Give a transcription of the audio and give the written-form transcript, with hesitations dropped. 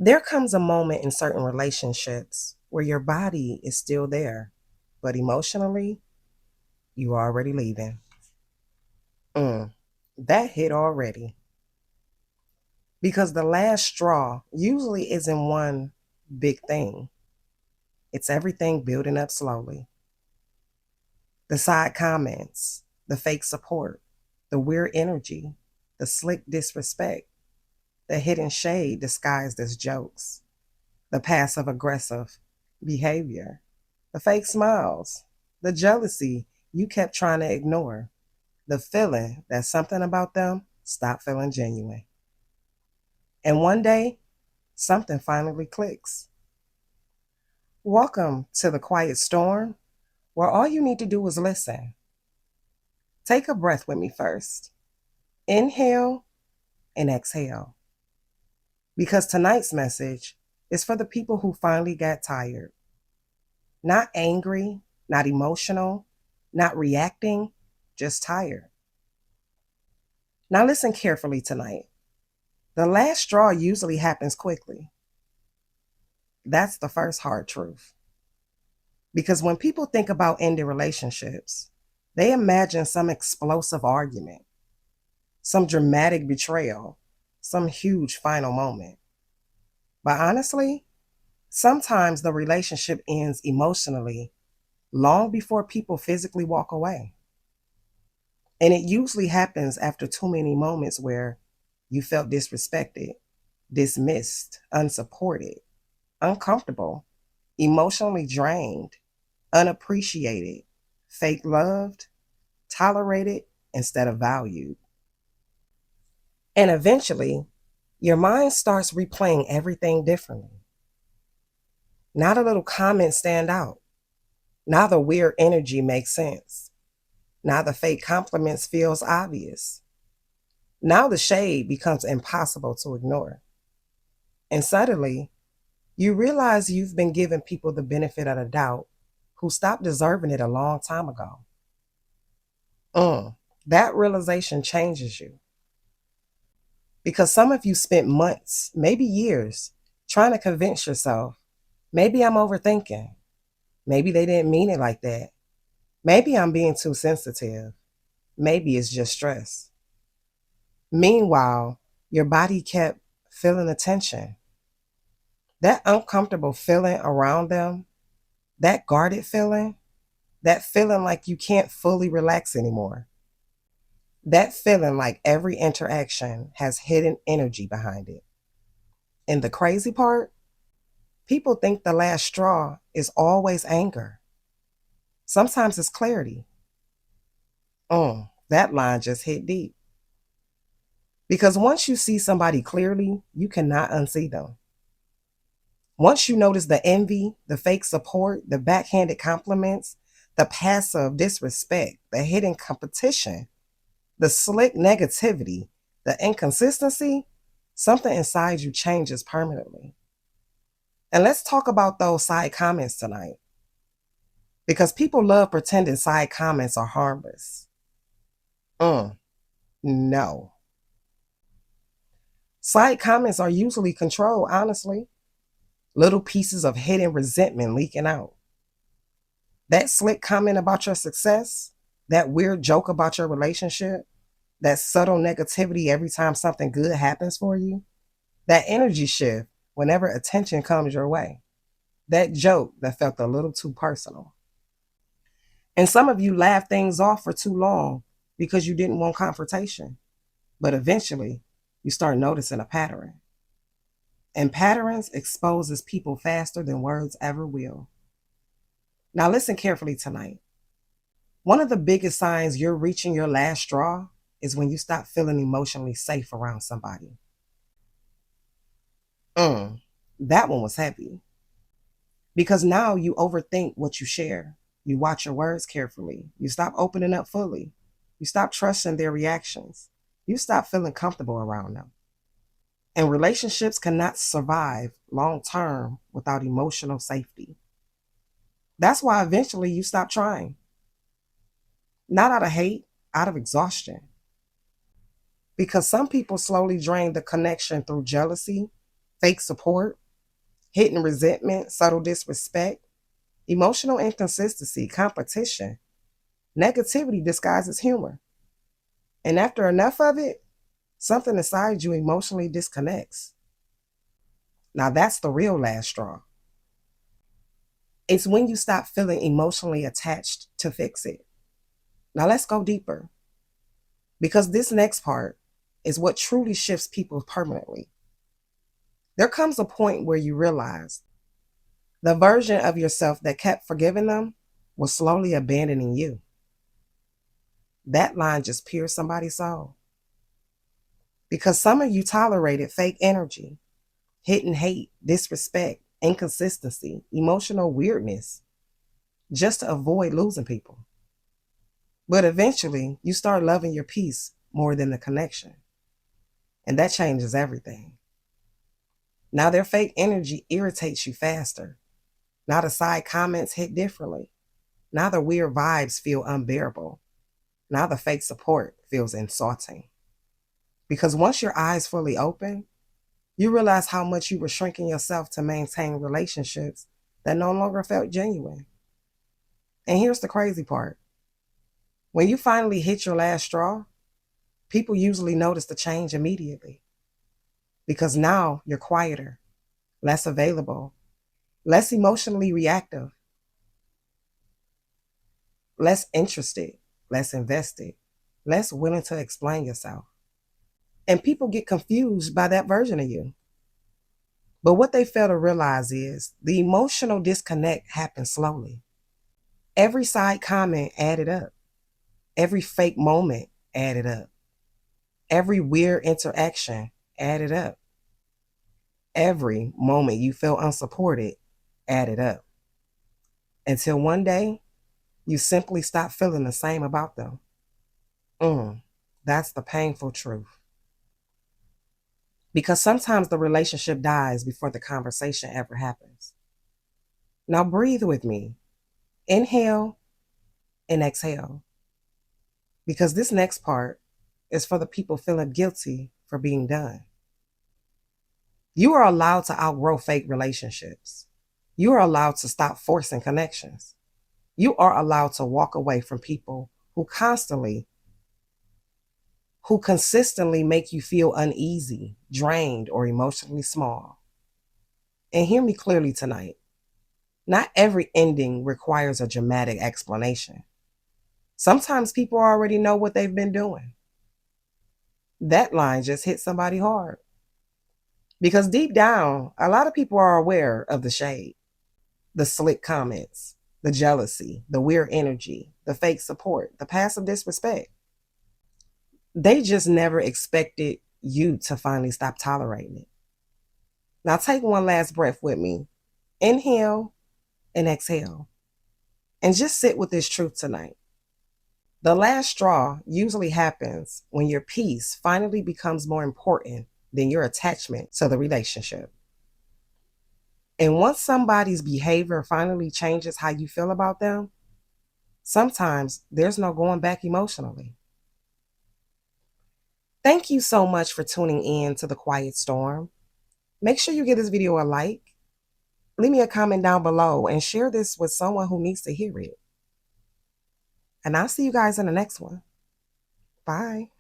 There comes a moment in certain relationships where your body is still there, but emotionally, you are already leaving. Mm, that hit already. Because the last straw usually isn't one big thing, it's everything building up slowly. The side comments, the fake support, the weird energy, the slick disrespect, the hidden shade disguised as jokes, the passive aggressive behavior, the fake smiles, the jealousy you kept trying to ignore, the feeling that something about them stopped feeling genuine. And one day, something finally clicks. Welcome to the quiet storm, where all you need to do is listen. Take a breath with me first. Inhale and exhale. Because tonight's message is for the people who finally got tired. Not angry, not emotional, not reacting, just tired. Now listen carefully tonight. The last straw usually happens quickly. That's the first hard truth. Because when people think about ending relationships, they imagine some explosive argument, some dramatic betrayal, some huge final moment. But honestly, sometimes the relationship ends emotionally long before people physically walk away. And it usually happens after too many moments where you felt disrespected, dismissed, unsupported, uncomfortable, emotionally drained, unappreciated, fake loved, tolerated instead of valued. And eventually, your mind starts replaying everything differently. Now the little comments stand out. Now the weird energy makes sense. Now the fake compliments feels obvious. Now the shade becomes impossible to ignore. And suddenly, you realize you've been giving people the benefit of the doubt who stopped deserving it a long time ago. That realization changes you because some of you spent months, maybe years, trying to convince yourself, maybe I'm overthinking. Maybe they didn't mean it like that. Maybe I'm being too sensitive. Maybe it's just stress. Meanwhile, your body kept feeling the tension. That uncomfortable feeling around them, that guarded feeling, that feeling like you can't fully relax anymore. That feeling like every interaction has hidden energy behind it. And the crazy part, people think the last straw is always anger. Sometimes it's clarity. That line just hit deep. Because once you see somebody clearly, you cannot unsee them. Once you notice the envy, the fake support, the backhanded compliments, the passive disrespect, the hidden competition, the slick negativity, the inconsistency, something inside you changes permanently. And let's talk about those side comments tonight. Because people love pretending side comments are harmless. No. Side comments are usually controlled, honestly. Little pieces of hidden resentment leaking out. That slick comment about your success, that weird joke about your relationship, that subtle negativity every time something good happens for you, that energy shift whenever attention comes your way, that joke that felt a little too personal. And some of you laugh things off for too long because you didn't want confrontation. But eventually, you start noticing a pattern. And patterns exposes people faster than words ever will. Now listen carefully tonight. One of the biggest signs you're reaching your last straw is when you stop feeling emotionally safe around somebody. That one was heavy because now you overthink what you share. You watch your words carefully. You stop opening up fully. You stop trusting their reactions. You stop feeling comfortable around them. And relationships cannot survive long term without emotional safety. That's why eventually you stop trying. Not out of hate, out of exhaustion. Because some people slowly drain the connection through jealousy, fake support, hidden resentment, subtle disrespect, emotional inconsistency, competition, negativity disguises humor. And after enough of it, something inside you emotionally disconnects. Now that's the real last straw. It's when you stop feeling emotionally attached to fix it. Now let's go deeper, because this next part is what truly shifts people permanently. There comes a point where you realize the version of yourself that kept forgiving them was slowly abandoning you. That line just pierced somebody's soul. Because some of you tolerated fake energy, hidden hate, disrespect, inconsistency, emotional weirdness, just to avoid losing people. But eventually, you start loving your peace more than the connection. And that changes everything. Now their fake energy irritates you faster. Now the side comments hit differently. Now the weird vibes feel unbearable. Now the fake support feels insulting. Because once your eyes fully open, you realize how much you were shrinking yourself to maintain relationships that no longer felt genuine. And here's the crazy part. When you finally hit your last straw, people usually notice the change immediately. Because now you're quieter, less available, less emotionally reactive, less interested, less invested, less willing to explain yourself. And people get confused by that version of you. But what they fail to realize is the emotional disconnect happens slowly. Every side comment added up. Every fake moment added up. Every weird interaction added up. Every moment you felt unsupported added up. Until one day, you simply stop feeling the same about them. That's the painful truth. Because sometimes the relationship dies before the conversation ever happens. Now breathe with me. Inhale and exhale. Because this next part is for the people feeling guilty for being done. You are allowed to outgrow fake relationships. You are allowed to stop forcing connections. You are allowed to walk away from people who consistently make you feel uneasy, drained, or emotionally small. And hear me clearly tonight. Not every ending requires a dramatic explanation. Sometimes people already know what they've been doing. That line just hit somebody hard. Because deep down, a lot of people are aware of the shade, the slick comments, the jealousy, the weird energy, the fake support, the passive disrespect. They just never expected you to finally stop tolerating it. Now take one last breath with me. Inhale and exhale. And just sit with this truth tonight. The last straw usually happens when your peace finally becomes more important than your attachment to the relationship. And once somebody's behavior finally changes how you feel about them, sometimes there's no going back emotionally. Thank you so much for tuning in to The Quiet Storm. Make sure you give this video a like, leave me a comment down below, and share this with someone who needs to hear it. And I'll see you guys in the next one. Bye.